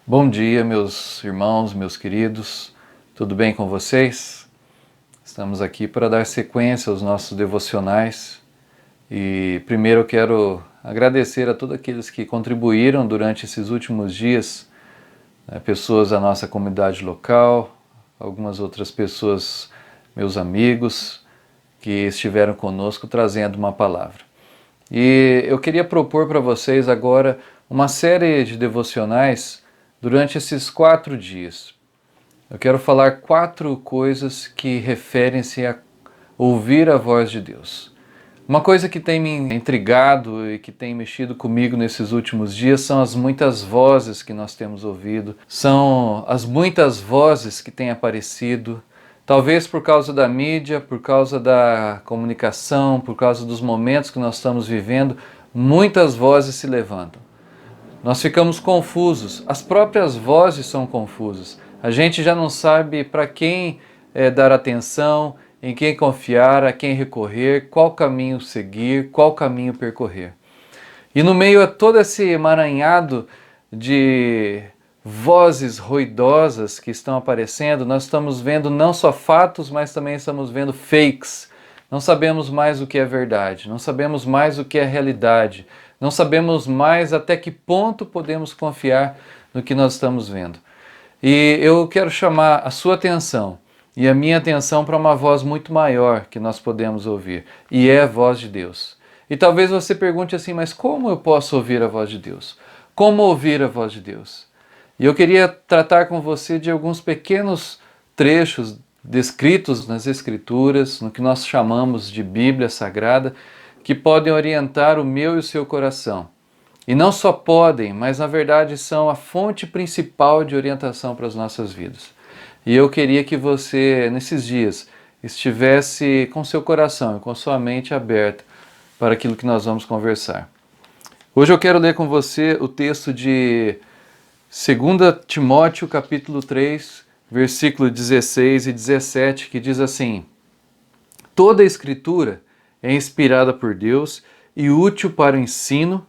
Bom dia, meus irmãos, meus queridos, tudo bem com vocês? Estamos aqui para dar sequência aos nossos devocionais e primeiro eu quero agradecer a todos aqueles que contribuíram durante esses últimos dias, pessoas da nossa comunidade local, algumas outras pessoas, meus amigos, que estiveram conosco trazendo uma palavra. E eu queria propor para vocês agora uma série de devocionais durante esses 4 dias. Eu quero falar 4 coisas que referem-se a ouvir a voz de Deus. Uma coisa que tem me intrigado e que tem mexido comigo nesses últimos dias são as muitas vozes que nós temos ouvido, são as muitas vozes que têm aparecido, talvez por causa da mídia, por causa da comunicação, por causa dos momentos que nós estamos vivendo, muitas vozes se levantam. Nós ficamos confusos, as próprias vozes são confusas. A gente já não sabe para quem dar atenção, em quem confiar, a quem recorrer, qual caminho seguir, qual caminho percorrer. E no meio a todo esse emaranhado de vozes ruidosas que estão aparecendo, nós estamos vendo não só fatos, mas também estamos vendo fakes. Não sabemos mais o que é verdade, não sabemos mais o que é realidade, não sabemos mais até que ponto podemos confiar no que nós estamos vendo. E eu quero chamar a sua atenção e a minha atenção para uma voz muito maior que nós podemos ouvir, e é a voz de Deus. E talvez você pergunte assim, mas como eu posso ouvir a voz de Deus? Como ouvir a voz de Deus? E eu queria tratar com você de alguns pequenos trechos descritos nas Escrituras, no que nós chamamos de Bíblia Sagrada, que podem orientar o meu e o seu coração. E não só podem, mas na verdade são a fonte principal de orientação para as nossas vidas. E eu queria que você, nesses dias, estivesse com seu coração e com sua mente aberta para aquilo que nós vamos conversar. Hoje eu quero ler com você o texto de 2 Timóteo, capítulo 3, versículo 16 e 17, que diz assim: Toda a Escritura é inspirada por Deus e útil para o ensino,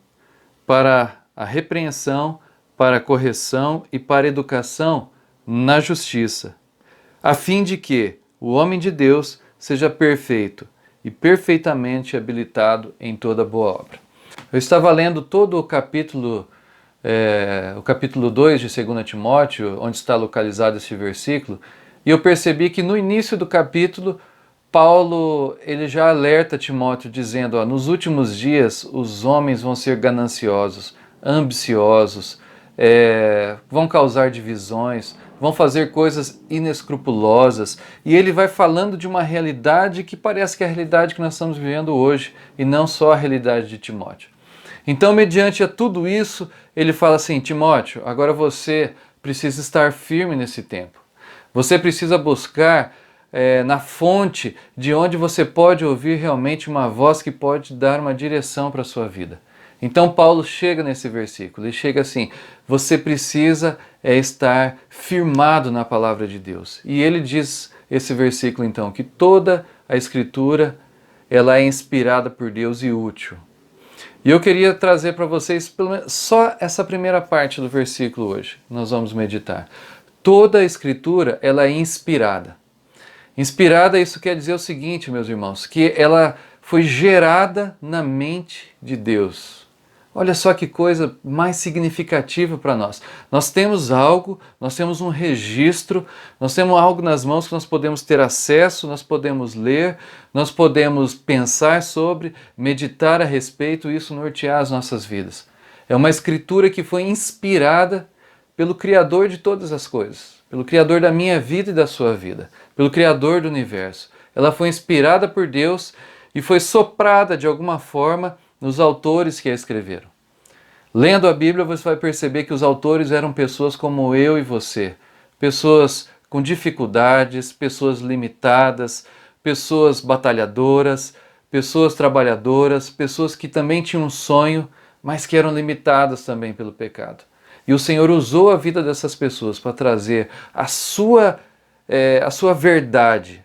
para a repreensão, para a correção e para a educação na justiça, a fim de que o homem de Deus seja perfeito e perfeitamente habilitado em toda boa obra. Eu estava lendo todo o capítulo 2 de 2 Timóteo, onde está localizado esse versículo, e eu percebi que no início do capítulo, Paulo ele já alerta Timóteo dizendo, nos últimos dias os homens vão ser gananciosos, ambiciosos, vão causar divisões, vão fazer coisas inescrupulosas, e ele vai falando de uma realidade que parece que é a realidade que nós estamos vivendo hoje, e não só a realidade de Timóteo. Então, mediante a tudo isso, ele fala assim, Timóteo, agora você precisa estar firme nesse tempo. Você precisa buscar na fonte de onde você pode ouvir realmente uma voz que pode dar uma direção para a sua vida. Então Paulo chega nesse versículo e chega assim, você precisa estar firmado na palavra de Deus. E ele diz esse versículo então, que toda a Escritura ela é inspirada por Deus e útil. E eu queria trazer para vocês só essa primeira parte do versículo hoje, nós vamos meditar. Toda a Escritura ela é inspirada. Inspirada, isso quer dizer o seguinte, meus irmãos, que ela foi gerada na mente de Deus. Olha só que coisa mais significativa para nós. Nós temos algo, nós temos um registro, nós temos algo nas mãos que nós podemos ter acesso, nós podemos ler, nós podemos pensar sobre, meditar a respeito e isso nortear as nossas vidas. É uma escritura que foi inspirada pelo Criador de todas as coisas, pelo Criador da minha vida e da sua vida, pelo Criador do universo. Ela foi inspirada por Deus e foi soprada de alguma forma nos autores que a escreveram. Lendo a Bíblia, você vai perceber que os autores eram pessoas como eu e você, pessoas com dificuldades, pessoas limitadas, pessoas batalhadoras, pessoas trabalhadoras, pessoas que também tinham um sonho, mas que eram limitadas também pelo pecado. E o Senhor usou a vida dessas pessoas para trazer a sua verdade,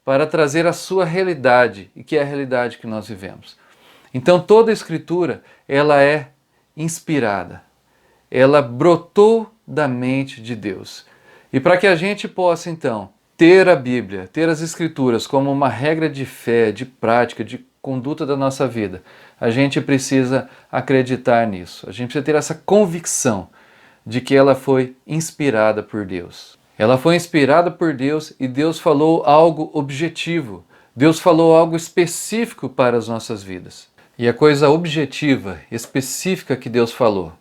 para trazer a sua realidade, e que é a realidade que nós vivemos. Então toda a Escritura, ela é inspirada. Ela brotou da mente de Deus. E para que a gente possa, então, ter a Bíblia, ter as Escrituras como uma regra de fé, de prática, de conduta da nossa vida, a gente precisa acreditar nisso. A gente precisa ter essa convicção de que ela foi inspirada por Deus. Ela foi inspirada por Deus e Deus falou algo objetivo. Deus falou algo específico para as nossas vidas. E a coisa objetiva, específica que Deus falou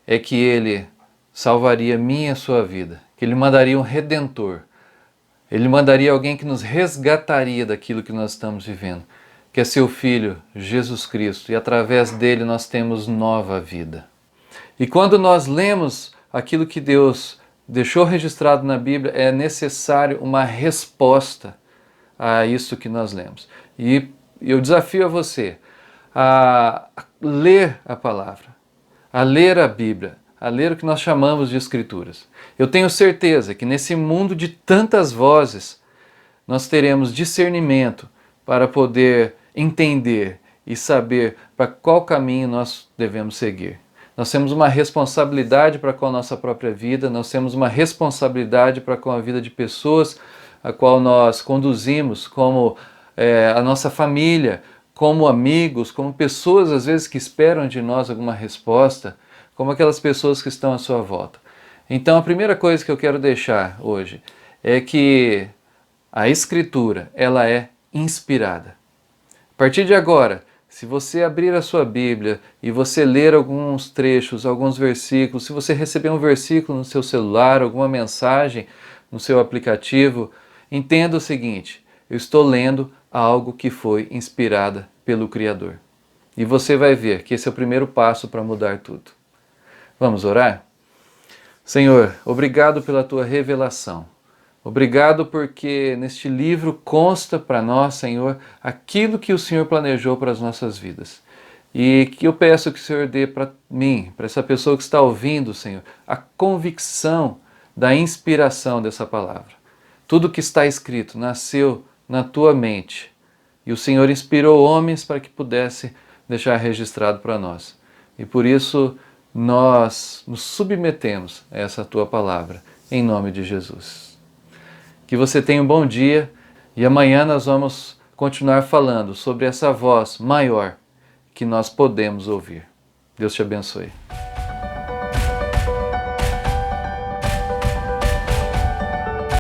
é que Ele salvaria minha e a sua vida, que Ele mandaria um Redentor, Ele mandaria alguém que nos resgataria daquilo que nós estamos vivendo, que é seu Filho, Jesus Cristo, e através dele nós temos nova vida. E quando nós lemos aquilo que Deus deixou registrado na Bíblia, é necessário uma resposta a isso que nós lemos. E eu desafio a você a ler a palavra, a ler a Bíblia, a ler o que nós chamamos de Escrituras. Eu tenho certeza que nesse mundo de tantas vozes, nós teremos discernimento para poder entender e saber para qual caminho nós devemos seguir. Nós temos uma responsabilidade para com a nossa própria vida, nós temos uma responsabilidade para com a vida de pessoas a qual nós conduzimos, como a nossa família, como amigos, como pessoas às vezes que esperam de nós alguma resposta, como aquelas pessoas que estão à sua volta. Então a primeira coisa que eu quero deixar hoje é que a Escritura, ela é inspirada. A partir de agora, se você abrir a sua Bíblia e você ler alguns trechos, alguns versículos, se você receber um versículo no seu celular, alguma mensagem no seu aplicativo, entenda o seguinte: eu estou lendo algo que foi inspirada pelo Criador. E você vai ver que esse é o primeiro passo para mudar tudo. Vamos orar? Senhor, obrigado pela tua revelação. Obrigado porque neste livro consta para nós, Senhor, aquilo que o Senhor planejou para as nossas vidas. E que eu peço que o Senhor dê para mim, para essa pessoa que está ouvindo, Senhor, a convicção da inspiração dessa palavra. Tudo que está escrito nasceu na tua mente. E o Senhor inspirou homens para que pudesse deixar registrado para nós. E por isso nós nos submetemos a essa tua palavra, em nome de Jesus. Que você tenha um bom dia e amanhã nós vamos continuar falando sobre essa voz maior que nós podemos ouvir. Deus te abençoe.